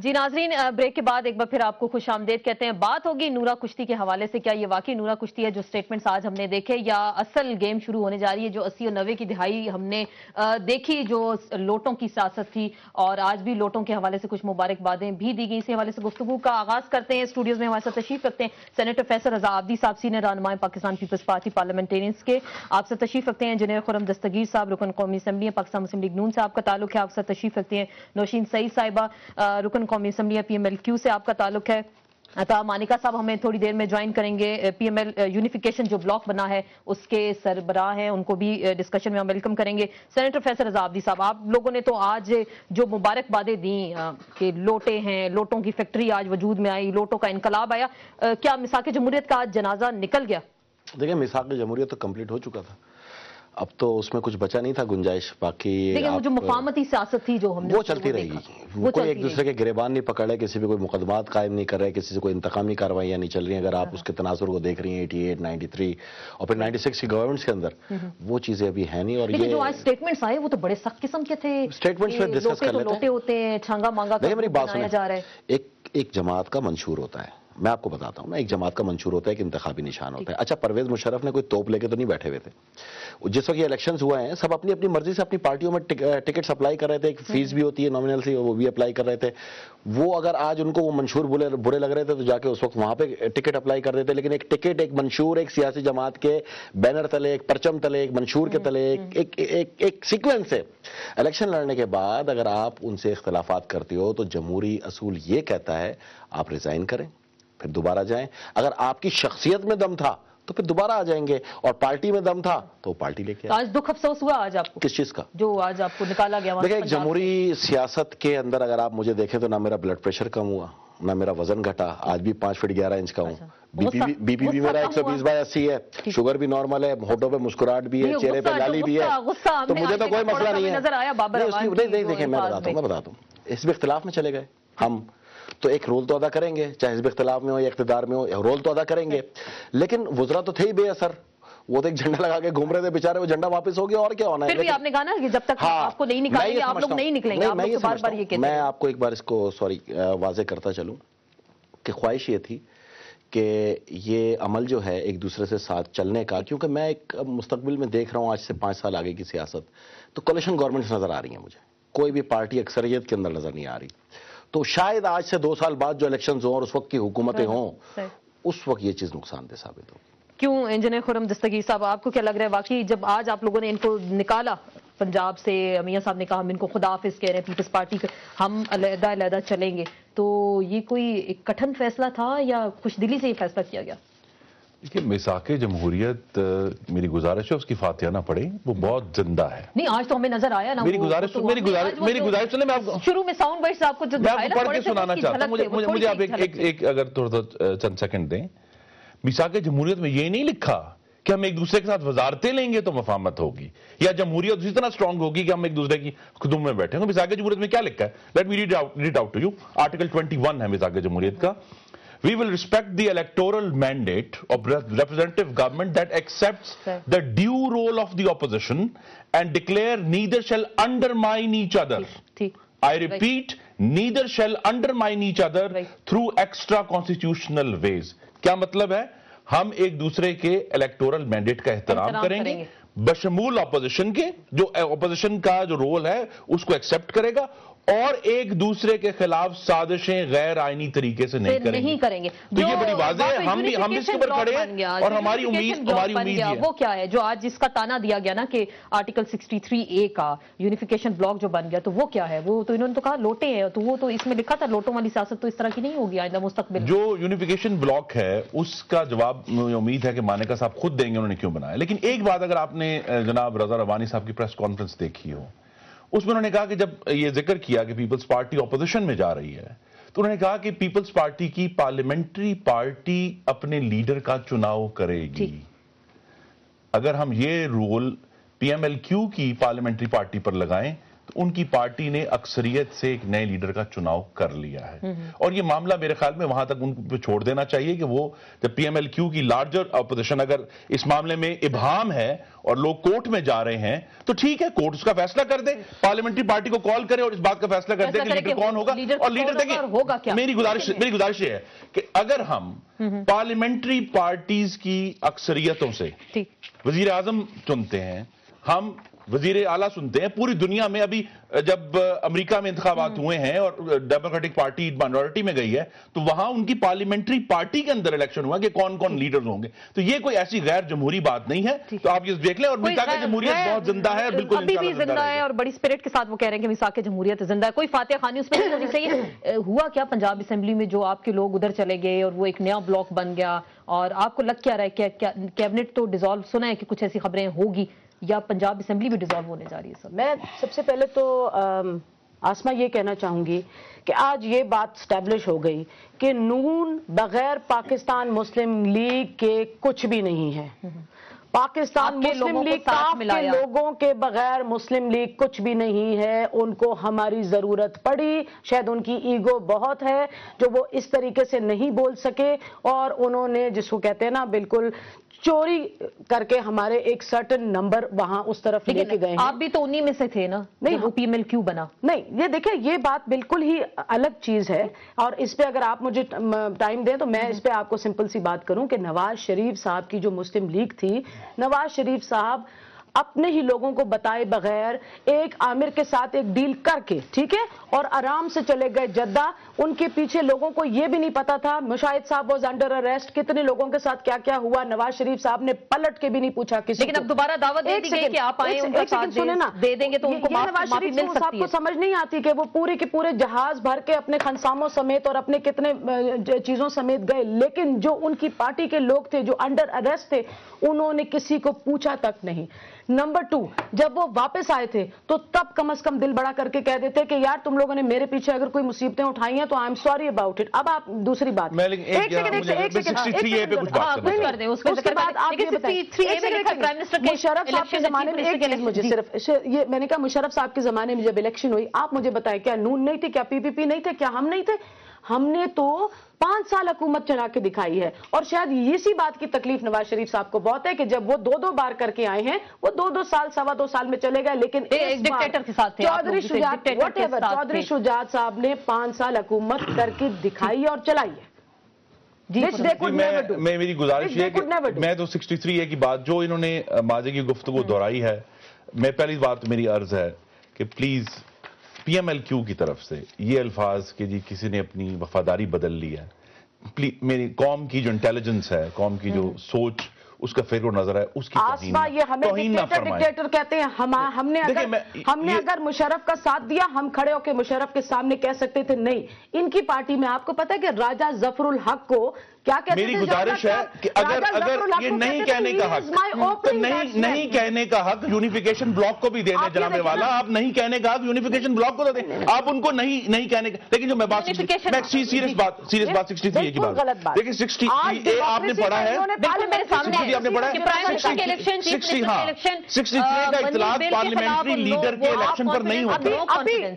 جی ناظرین، بریک کے بعد ایک بار پھر آپ کو خوش آمدید کہتے ہیں. بات ہوگی نورا کشتی کے حوالے سے. کیا یہ واقعی نورا کشتی ہے جو سٹیٹمنٹس آج ہم نے دیکھے، یا اصل گیم شروع ہونے جا رہی ہے جو 80 اور 90 کی دہائی ہم نے دیکھی، جو لوٹوں کی سیاست تھی، اور آج بھی لوٹوں کے حوالے سے کچھ مبارکبادیں بھی دی گئی. اسی حوالے سے گفتگو کا آغاز کرتے ہیں. اسٹوڈیوز میں ہمارے ساتھ تشریف رکھتے ہیں سینیٹر فیصل رضا عابدی صاحب، سینئر رہنما پاکستان پیپلز پارٹی پارلیمنٹیرینز کے. آپ سے تشریف رکھتے ہیں انجینئر خرم دستگیر صاحب، رکن قومی اسمبلی پاکستان مسلم لیگ نون سے آپ کا تعلق ہے. آپ سے تشریف رکھتے ہیں نوشین سعید صاحبہ، رکن قومی assembly P M L Q سے آپ کا تعلق ہے. عطا مانیکا صاحب ہمیں تھوڑی دیر میں جوائن کریں گے، پی ایم ایل یونیفیکیشن جو بلاک بنا ہے اس کے سربراہ ہیں، ان کو بھی ڈسکشن میں ہم ویلکم کریں گے. سینیٹر فیصل رضا عابدی صاحب، آپ لوگوں نے تو آج جو مبارکبادیں دیں کہ لوٹے ہیں، لوٹوں کی فیکٹری آج وجود میں آئی، لوٹوں کا انقلاب آیا، کیا میثاق جمہوریت کا آج جنازہ نکل گیا؟ دیکھیں، میثاق جمہوریت تو کمپلیٹ ہو چکا تھا، اب تو اس میں کچھ بچا نہیں تھا گنجائش. باقی دیکھیں وہ جو مفاہمتی سیاست تھی جو ہم نے وہ چلتی رہے گی. وہ کوئی ایک دوسرے کے گریبان نہیں پکڑ رہے، کسی پہ کوئی مقدمات قائم نہیں کر رہے، کسی سے کوئی انتقامی کارروائیاں نہیں چل رہی ہیں. اگر آپ اس کے تناظر کو دیکھ رہی ہیں 88، 93 اور پھر 96 کی گورنمنٹس کے اندر، وہ چیزیں ابھی ہیں نہیں. اور لیکن جو آج سٹیٹمنٹس آئے وہ تو بڑے سخت قسم کے تھے. سٹیٹمنٹس میں ڈسکس کر لیتے ہیں. لوٹے ہوتے ہیں، چھانگا مانگا کا بنایا جا رہا ہے. ایک جماعت کا منشور ہوتا ہے، میں آپ کو بتاتا ہوں نا. ایک جماعت کا منشور ہوتا ہے، ایک انتخابی نشان ہوتا ہے. اچھا، پرویز مشرف نے کوئی توپ لے کے تو نہیں بیٹھے ہوئے تھے. جس وقت یہ الیکشنز ہوئے ہیں، سب اپنی اپنی مرضی سے اپنی پارٹیوں میں ٹکٹس اپلائی کر رہے تھے. ایک فیس بھی ہوتی ہے نامنل سی، وہ بھی اپلائی کر رہے تھے. وہ اگر آج ان کو وہ منشور برے لگ رہے تھے تو جا کے اس وقت وہاں پہ ٹکٹ اپلائی کر دیتے. لیکن ایک ٹکٹ، ایک منشور، ایک سیاسی جماعت کے بینر تلے، ایک پرچم تلے، ایک منشور کے تلے ایک سیکوینس ہے. الیکشن لڑنے کے بعد اگر آپ ان سے اختلافات کرتے ہو تو جمہوری اصول یہ کہتا ہے آپ ریزائن کریں، پھر دوبارہ جائیں. اگر آپ کی شخصیت میں دم تھا تو پھر دوبارہ آ جائیں گے، اور پارٹی میں دم تھا تو پارٹی لے کے. آج دکھ افسوس ہوا آج آپ کو کس چیز کا؟ جو آج آپ کو نکالا گیا. دیکھیں، جمہوری سیاست کے اندر اگر آپ مجھے دیکھیں تو نہ میرا بلڈ پریشر کم ہوا، نہ میرا وزن گھٹا. آج بھی 5 فٹ 11 انچ کا ہوں. بی پی بھی میرا 120/80 ہے، شوگر بھی نارمل ہے، ہونٹوں پہ مسکراہٹ بھی ہے، چہرے پہ لالی بھی ہے. تو مجھے تو کوئی مسئلہ نہیں ہے. نہیں دیکھیں، میں بتاتا ہوں حزب اختلاف میں چلے گئے ہم تو ایک رول تو ادا کریں گے، چاہے حزب اختلاف میں ہو یا اقتدار میں ہو، رول تو ادا کریں گے. لیکن وزراء تو تھے ہی بے اثر، وہ تو ایک جھنڈا لگا کے گھوم رہے تھے بیچارے. وہ جھنڈا واپس ہو گیا، اور کیا ہونا ہے. پھر بھی آپ نے کہا نا کہ جب تک آپ کو نہیں نکالیں گے آپ لوگ نہیں نکلیں گے. میں آپ کو ایک بار اس کو واضح کرتا چلوں کہ خواہش یہ تھی کہ یہ عمل جو ہے ایک دوسرے سے ساتھ چلنے کا، کیونکہ میں ایک مستقبل میں دیکھ رہا ہوں آج سے 5 سال آگے کی سیاست، تو کولیشن گورنمنٹس نظر آ رہی ہیں مجھے. کوئی بھی پارٹی اکثریت کے اندر نظر نہیں آ رہی. تو شاید آج سے 2 سال بعد جو الیکشنز ہوں اور اس وقت کی حکومتیں ہوں، اس وقت یہ چیز نقصان دہ ثابت ہوگی. کیوں انجینئر خرم دستگیر صاحب، آپ کو کیا لگ رہا ہے واقعی جب آج آپ لوگوں نے ان کو نکالا پنجاب سے، میاں صاحب نے کہا ہم ان کو خدا حافظ کہہ رہے ہیں، پیپلز پارٹی کے ہم علیحدہ چلیں گے، تو یہ کوئی ایک کٹھن فیصلہ تھا یا خوش دلی سے یہ فیصلہ کیا گیا؟ دیکھیے، میثاق جمہوریت، میری گزارش ہے اس کی فاتحہ نہ پڑھیں، وہ بہت زندہ ہے. نہیں، آج تو ہمیں نظر آیا نا. میری گزارش سنیں، میں آپ کو شروع میں ساؤنڈ بائٹس آپ کو جو پڑھ کے سنانا چاہتا ہوں. مجھے آپ ایک اگر تھوڑا سا چند سیکنڈ دیں. میثاق جمہوریت میں یہ نہیں لکھا کہ ہم ایک دوسرے کے ساتھ وزارتیں لیں گے تو مفاہمت ہوگی، یا جمہوریت اسی طرح اسٹرانگ ہوگی کہ ہم ایک دوسرے کی خدمت میں بیٹھیں گے. میثاق جمہوریت میں کیا لکھا ہے؟ Let me read out to you. Article 21 ہے میثاق جمہوریت کا. We will respect the electoral mandate of representative government that accepts the due role of the opposition and declare neither shall undermine each other. I repeat, neither shall undermine each other through extra constitutional ways. کیا مطلب ہے؟ ہم ایک دوسرے کے electoral mandate کا احترام کریں گے بشمول اپوزیشن کے. جو اپوزیشن کا جو رول ہے اس کو ایکسپٹ کرے گا، اور ایک دوسرے کے خلاف سازشیں غیر آئینی طریقے سے نہیں کریں گے. تو یہ بڑی واضح ہے، ہم بھی اس کے اوپر کھڑے ہیں، اور ہماری امید ہے. وہ کیا ہے جو آج جس کا تانا دیا گیا نا کہ آرٹیکل 63A کا یونیفیکیشن بلاک جو بن گیا، تو وہ کیا ہے؟ وہ تو انہوں نے تو کہا لوٹے ہیں، تو وہ تو اس میں لکھا تھا لوٹوں والی سیاست تو اس طرح کی نہیں ہوگی آئندہ مستقبل. جو یونیفیکیشن بلاک ہے اس کا جواب امید ہے کہ مانیکا صاحب خود دیں گے انہوں نے کیوں بنایا. لیکن ایک بات اگر آپ نے جناب رضا ربانی صاحب کی پریس کانفرنس دیکھی ہو، اس میں انہوں نے کہا کہ جب یہ ذکر کیا کہ پیپلز پارٹی اپوزیشن میں جا رہی ہے، تو انہوں نے کہا کہ پیپلز پارٹی کی پارلیمنٹری پارٹی اپنے لیڈر کا چناؤ کرے گی. اگر ہم یہ rule P M L Q کی پارلیمنٹری پارٹی پر لگائیں تو ان کی پارٹی نے اکثریت سے ایک نئے لیڈر کا چناؤ کر لیا ہے، اور یہ معاملہ میرے خیال میں وہاں تک ان کو چھوڑ دینا چاہیے کہ وہ جب پی ایم ایل کیو کی لارجر اپوزیشن اگر اس معاملے میں ابہام ہے اور لوگ کورٹ میں جا رہے ہیں تو ٹھیک ہے، کورٹ اس کا فیصلہ کر دے، پارلیمنٹری پارٹی کو کال کرے اور اس بات کا فیصلہ کر دے کہ لیڈر کون ہوگا، اور لیڈر دیکھیں میری گزارش یہ ہے کہ اگر ہم پارلیمنٹری پارٹیز کی اکثریتوں سے وزیر اعظم چنتے ہیں، ہم وزیر اعلیٰ سنتے ہیں، پوری دنیا میں ابھی جب امریکہ میں انتخابات ہوئے ہیں اور ڈیموکریٹک پارٹی مائنورٹی میں گئی ہے تو وہاں ان کی پارلیمنٹری پارٹی کے اندر الیکشن ہوا کہ کون کون لیڈرز ہوں گے، تو یہ کوئی ایسی غیر جمہوری بات نہیں ہے، تو آپ یہ دیکھ لیں، اور میثاق جمہوریت بہت زندہ ہے، بالکل ابھی بھی زندہ ہے، اور بڑی اسپرٹ کے ساتھ وہ کہہ رہے ہیں کہ میثاق جمہوریت زندہ ہے، کوئی فاتح خانی اس میں نہیں ہونی چاہیے۔ ہوا کیا پنجاب اسمبلی میں جو آپ کے لوگ ادھر چلے گئے اور وہ ایک نیا بلاک بن گیا، اور آپ کو لگ کیا رہا ہے کہ کیبنٹ تو ڈیزالو سنا ہے کہ کچھ ایسی خبریں ہوگی، یا پنجاب اسمبلی بھی ڈیزالو ہونے جا رہی ہے؟ سر میں سب سے پہلے تو آسما یہ کہنا چاہوں گی کہ آج یہ بات سٹیبلش ہو گئی کہ نون بغیر پاکستان مسلم لیگ کے کچھ بھی نہیں ہے۔ پاکستان مسلم لیگ کاف کے لوگوں کے بغیر مسلم لیگ کچھ بھی نہیں ہے، ان کو ہماری ضرورت پڑی، شاید ان کی ایگو بہت ہے جو وہ اس طریقے سے نہیں بول سکے، اور انہوں نے جس کو کہتے ہیں نا بالکل چوری کر کے ہمارے ایک سرٹن نمبر وہاں اس طرف لے کے گئے ہیں۔ آپ بھی تو انہی میں سے تھے نا، نہیں وہ پی ایم ایل کیوں بنا؟ نہیں، یہ دیکھیں یہ بات بالکل ہی الگ چیز ہے، اور اس پہ اگر آپ مجھے ٹائم دیں تو میں اس پہ آپ کو سمپل سی بات کروں کہ نواز شریف صاحب کی جو مسلم لیگ تھی، نواز شریف صاحب اپنے ہی لوگوں کو بتائے بغیر ایک عامر کے ساتھ ایک ڈیل کر کے، ٹھیک ہے، اور آرام سے چلے گئے جدہ۔ ان کے پیچھے لوگوں کو یہ بھی نہیں پتا تھا مشاہد صاحب واز انڈر اریسٹ، کتنے لوگوں کے ساتھ کیا کیا ہوا، نواز شریف صاحب نے پلٹ کے بھی نہیں پوچھا کسی کو۔ لیکن اب دوبارہ دعوت دے دی گئی کہ آپ آئیں، ان کا ساتھ دے دیں گے تو ان کو معافی مل سکتی ہے۔ کو سمجھ نہیں آتی کہ وہ پورے کے پورے جہاز بھر کے اپنے خنساموں سمیت اور اپنے کتنے چیزوں سمیت گئے، لیکن جو ان کی پارٹی کے لوگ تھے جو انڈر اریسٹ تھے انہوں نے کسی کو پوچھا تک نہیں۔ نمبر 2، جب وہ واپس آئے تھے تو تب کم از کم دل بڑا کر کے کہہ دیتے کہ یار تم لوگوں نے میرے پیچھے اگر کوئی مصیبتیں اٹھائی ہیں تو I am sorry about it. اب آپ دوسری بات مشرف صاحب کے زمانے میں ایک چیز مجھے صرف یہ میں نے کہا، مشرف صاحب کے زمانے میں جب الیکشن ہوئی آپ مجھے بتائیں کیا نون نہیں تھے، کیا پی پی پی نہیں تھے، کیا ہم نہیں تھے؟ ہم نے تو 5 سال حکومت چلا کے دکھائی ہے، اور شاید اسی بات کی تکلیف نواز شریف صاحب کو بہت ہے کہ جب وہ 2 بار کر کے آئے ہیں، وہ 2 سال 2.25 سال میں چلے گئے، لیکن ڈکٹیٹر کے ساتھ چودھری شجاعت صاحب نے 5 سال حکومت کر کے دکھائی اور چلائی ہے۔ میری گزارش ہے کہ میں تو 63A کی بات جو انہوں نے ماضی کی گفتگو دہرائی ہے، میں پہلی بات میری عرض ہے کہ please P M L Q کی طرف سے یہ الفاظ کہ جی کسی نے اپنی وفاداری بدل لی ہے، میری قوم کی جو انٹیلیجنس ہے، قوم کی جو سوچ، اس کا فکر و نظر ہے، اس کی توہین نہ فرمائیں۔ ڈکٹیٹر کہتے ہیں، ہم نے اگر مشرف کا ساتھ دیا، ہم کھڑے ہو کے مشرف کے سامنے کہہ سکتے تھے نہیں۔ ان کی پارٹی میں آپ کو پتہ ہے کہ راجہ ظفر الحق کو کیا کہتے ہیں؟ میری گزارش ہے کہ اگر یہ نہیں کہنے کا حق، نہیں کہنے کا حق یونیفیکیشن بلاک کو بھی دے دیں جناب والا، آپ نہیں کہنے کا حق یونیفیکیشن بلاک کو دے دیں، آپ ان کو نہیں کہنے کا۔ لیکن جو میں بات سیریس بات 63A کی بات دیکھیں، 63A آپ نے پڑھا ہے، آپ نے پڑھا ہے 63 کا اختلاف پارلیمنٹری لیڈر کے الیکشن پر نہیں ہوتا۔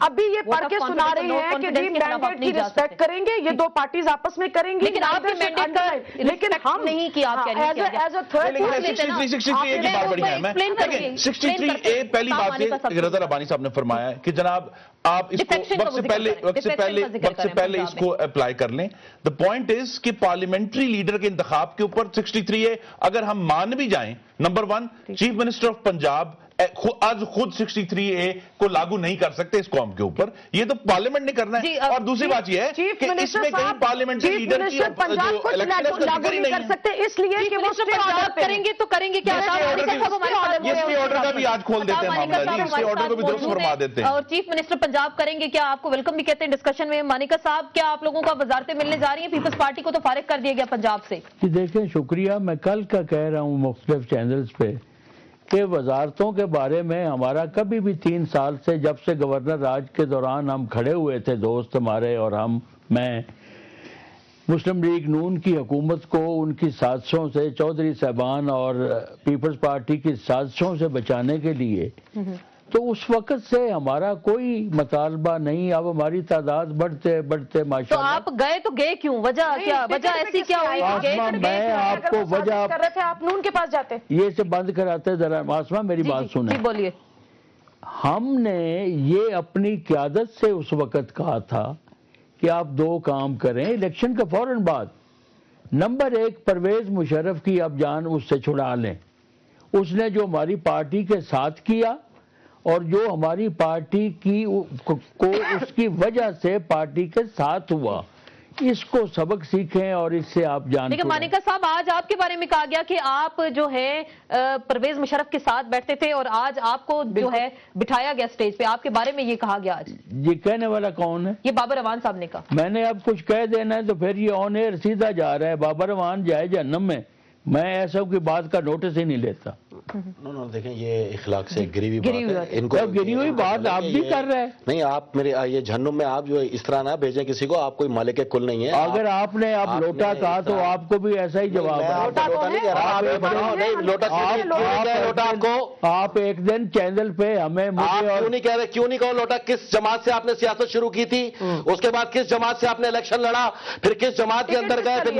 ابھی یہ پڑھ کے سنا رہے ہیں کہ ڈیم مینڈیٹ کی ریسپیکٹ کریں گے، یہ 2 پارٹیز آپس میں کریں گی، لیکن ہم نہیں کیا آپ کہہ رہے ہیں 63A کی بات بڑی ہے۔ میں 63A پہلی بات یہ رضا ربانی صاحب نے فرمایا ہے کہ جناب آپ اس کو وقت سے پہلے اس کو اپلائی کر لیں۔ دا پوائنٹ از کہ پارلیمنٹری لیڈر کے انتخاب کے اوپر 63A اگر ہم مان بھی جائیں، number 1 chief minister of Punjab آج خود 63A کو لاگو نہیں کر سکتے اس قوم کے اوپر، یہ تو پارلیمنٹ نے کرنا ہے۔ اور دوسری بات یہ ہے کہ اس میں کہیں پارلیمنٹری لیڈر کی جو لاگو نہیں کر سکتے، اس لیے کہ وہ کریں گے تو کریں گے کیا؟ یہ اسٹے آرڈر کا بھی آج کھول دیتے ہیں معاملہ، اسٹے آرڈر کو بھی درست فرما دیتے ہیں۔ اور چیف منسٹر پنجاب کریں گے کیا؟ آپ کو ویلکم بھی کہتے ہیں ڈسکشن میں۔ مانیکا صاحب، کیا آپ لوگوں کا وزارتیں ملنے جا رہی ہیں؟ پیپلز پارٹی کو تو فارغ کر دیا گیا پنجاب سے۔ دیکھیں شکریہ، میں کل کا کہہ رہا ہوں مختلف چینلز پہ کہ وزارتوں کے بارے میں ہمارا کبھی بھی 3 سال سے جب سے گورنر راج کے دوران ہم کھڑے ہوئے تھے دوست ہمارے اور میں مسلم لیگ نون کی حکومت کو ان کی سازشوں سے، چودھری صاحبان اور پیپلز پارٹی کی سازشوں سے بچانے کے لیے تو اس وقت سے ہمارا کوئی مطالبہ نہیں. اب ہماری تعداد بڑھتے بڑھتے تو ماشاءاللہ. آپ گئے تو گئے کیوں؟ وجہ کیا؟ وجہ ایسی کیا ہوئی؟ آسما میں آپ کو وجہ کر رہے تھے آپ نون کے پاس جاتے. یہ سے بند کراتے ذرا. آسما میری بات سنیں. جی بولیے. ہم نے یہ اپنی قیادت سے اس وقت کہا تھا کہ آپ دو کام کریں الیکشن کے فوراً بعد. نمبر ایک، پرویز مشرف کی اب جان اس سے چھڑا لیں. اس نے جو ہماری پارٹی کے ساتھ کیا اور جو ہماری پارٹی کی کو اس کی وجہ سے پارٹی کے ساتھ ہوا، اس کو سبق سیکھیں اور اس سے آپ جان. لیکن مانیکا صاحب، آج آپ کے بارے میں کہا گیا کہ آپ جو ہے پرویز مشرف کے ساتھ بیٹھتے تھے اور آج آپ کو جو ہے بٹھایا گیا سٹیج پہ. آپ کے بارے میں یہ کہا گیا آج. یہ کہنے والا کون ہے؟ یہ بابر اعوان صاحب نے کہا. میں نے اب کچھ کہہ دینا ہے تو پھر یہ آن ایئر سیدھا جا رہا ہے. بابر اعوان جائے جہنم میں. میں ایسا کی بات کا نوٹس ہی نہیں لیتا. دیکھیں یہ اخلاق سے گری ہوئی گری ہوئی بات ہے. بات ان کو گری ہوئی بات آپ بھی کر رہے ہیں. نہیں، آپ میرے یہ جہنم میں آپ جو اس طرح نہ بھیجیں کسی کو. آپ کوئی مالک کل نہیں ہے. اگر آپ نے اب لوٹا کہا تو آپ کو بھی ایسا ہی جواب ہے. لوٹا نہیں کہہ رہا. لوٹا آپ کو آپ ایک دن چینل پہ ہمیں آپ کیوں نہیں کہہ رہے؟ کیوں نہیں کہو لوٹا؟ کس جماعت سے آپ نے سیاست شروع کی تھی؟ اس کے بعد کس جماعت سے آپ نے الیکشن لڑا؟ پھر کس جماعت کے اندر گئے؟ پھر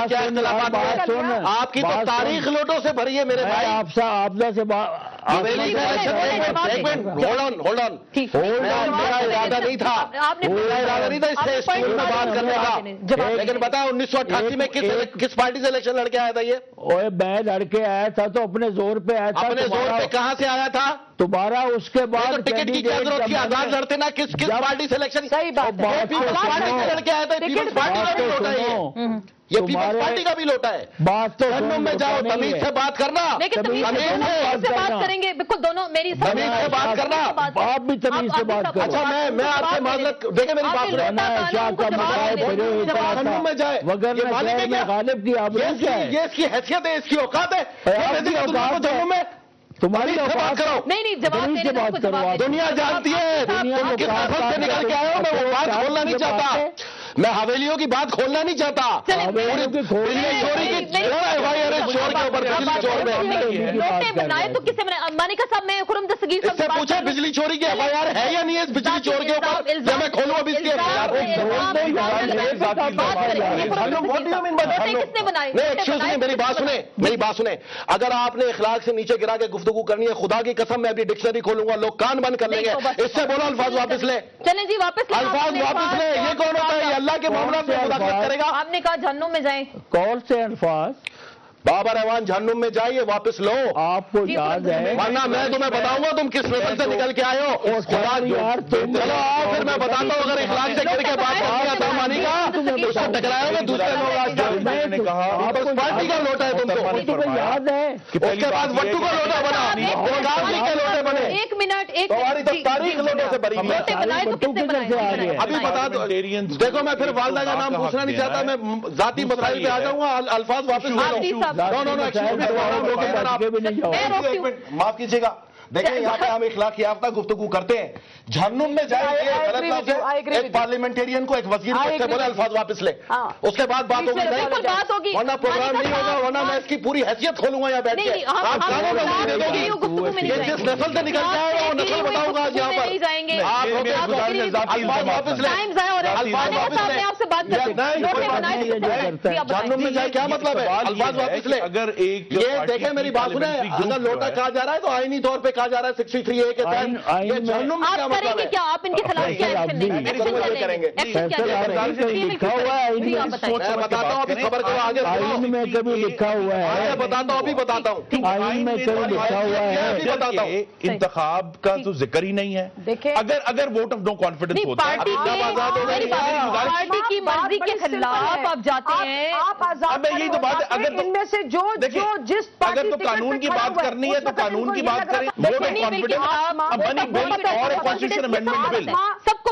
کیا اختلافات ہوئے؟ آپ کی تو تاریخ لوٹوں سے بھری ہے میرے بھائی. آپ سے آپ سے ہولڈ آن. میرا ارادہ نہیں تھا اس سے اسکول میں بات کرنے کا. لیکن بتاؤ 1988 میں کس پارٹی سے الیکشن لڑ کے آیا تھا؟ یہ میں لڑ کے آیا تھا تو اپنے زور پہ آیا تھا. اپنے زور پہ کہاں سے آیا تھا؟ تمہارا اس کے بعد ٹکٹ کی کیا ضرورت تھی؟ آزاد لڑتے نا. کس پارٹی سے الیکشن؟ صحیح بات ہے. پیپلز پارٹی سے لڑ کے آیا تھا. پیپلز پارٹی کا بھی لوٹا ہے. یہ پیپلز پارٹی کا بھی لوٹا ہے. بات تو جہنم میں جاؤ. تمیز سے بات کرنا. لیکن تمیز سے بات کریں گے. بالکل دونوں میری تمیز سے بات کرنا. آپ بھی تمیز سے بات کرو. اچھا میں آپ سے معذرت. دیکھیں میری بات جہنم میں جائے وغیرہ غالب کی آپ یہ اس کی حیثیت ہے، اس کی اوقات ہے. جہنم میں تمہاری بات کرو. نہیں جواب کرو. دنیا جانتی ہے تم کس نسل سے نکل کے آئے ہو. میں وہ بات کھولنا نہیں چاہتا. میں حویلیوں کی بات کھولنا نہیں چاہتا. لوٹے بنائے تو کسے بنائے؟ مانیکا صاحب میں خرم دستگیر اس سے پوچھے بجلی چوری کی ایف آئی آر ہے یا نہیں ہے اس بجلی چور کے اوپر؟ یا میں کھولوں ابھی اس کی میری بات سنیں. اگر آپ نے اخلاق سے نیچے گرا کے گفتگو کرنی ہے، خدا کی قسم میں ابھی ڈکشنری کھولوں گا، لوگ کان بند کر لیں گے. اس سے بولو الفاظ واپس لے. چلیں جی واپس. الفاظ واپس لے. یہ کون ہوتا ہے؟ اللہ کے معاملات میں مداخلت کرے گا. آپ نے کہا جہنم میں جائیں. کون سے الفاظ؟ بابر اعوان جہنم میں جائیے، واپس لو. آپ کو یاد ہے ورنہ میں تمہیں بتاؤں گا تم کس نسل سے نکل کے آئے ہو. چلو آؤ پھر میں بتاتا ہوں. اگر اخلاق سے گر کے بات کرنے کا مانی گا اس سے ٹکراؤ گے دوسرے لوگ. پارٹی کا لوٹا ہے تم کو. یاد ہے اس کے بعد وٹو کا لوٹا بنا. گاندھی کے لوٹے بنے. ایک منٹ. تمہاری تو تاریخ لوٹوں سے بھری ہوئی ہے. ابھی بتا دو. دیکھو میں پھر والدہ کا نام پوچھنا نہیں چاہتا. میں ذاتی مسائل پہ آ جاؤں گا. الفاظ واپس معاف کیجیے گا. دیکھیں یہاں پہ ہم اخلاق یافتہ گفتگو کرتے ہیں. جہنم میں جائے غلط لفظ ہے. ایک پارلیمنٹرین کو ایک وزیر سے بولے الفاظ واپس لے. اس کے بعد بات ہوگی. ورنہ پروگرام نہیں ہوگا. ورنہ میں اس کی پوری حیثیت کھولوں گا یہاں بیٹھ کے. آپ کانوں میں انگلی دے دو گی. یہ جس نسل سے نکل جائے گا وہ نسل بتاؤں گا یہاں پر. آپ الفاظ واپس لیں. الفاظ واپس لیں. جہنم میں جائے کیا مطلب ہے؟ الفاظ واپس لیں. اگر ایک یہ دیکھیں میری بات سنیں. اگر لوٹا کہا جا رہا ہے تو آئینی طور پہ کہا جا رہا ہے 63A کے تحت. یہ جہنم میں کیا مطلب ہے؟ کیا آپ ان کے خلاف کیا ایکشن لیں گے؟ کریں گے. لکھا ہوا ہے میں بتاتا ہوں. ابھی خبر کرو آگے. آئین میں کبھی لکھا ہوا ہے. بتاتا ہوں. ابھی بتاتا ہوں. آئین میں کبھی لکھا ہوا ہے. انتخاب کا تو ذکر ہی نہیں ہے. اگر ووٹ آف نو کانفیڈنس ہوتا ہے پارٹی کی مرضی کے خلاف آپ جاتے ہیں. اب یہی تو بات ہے. اگر ان میں سے جو جس اگر تو قانون کی بات کرنی ہے تو قانون کی بات کریں. ووٹ آف کانفیڈنس بنی بل اور کانسٹیٹیوشن امینڈمنٹ بل سب کو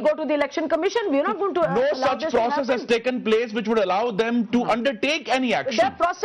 go to the election commission. We are not going to no such process has taken place which would allow them to undertake any action.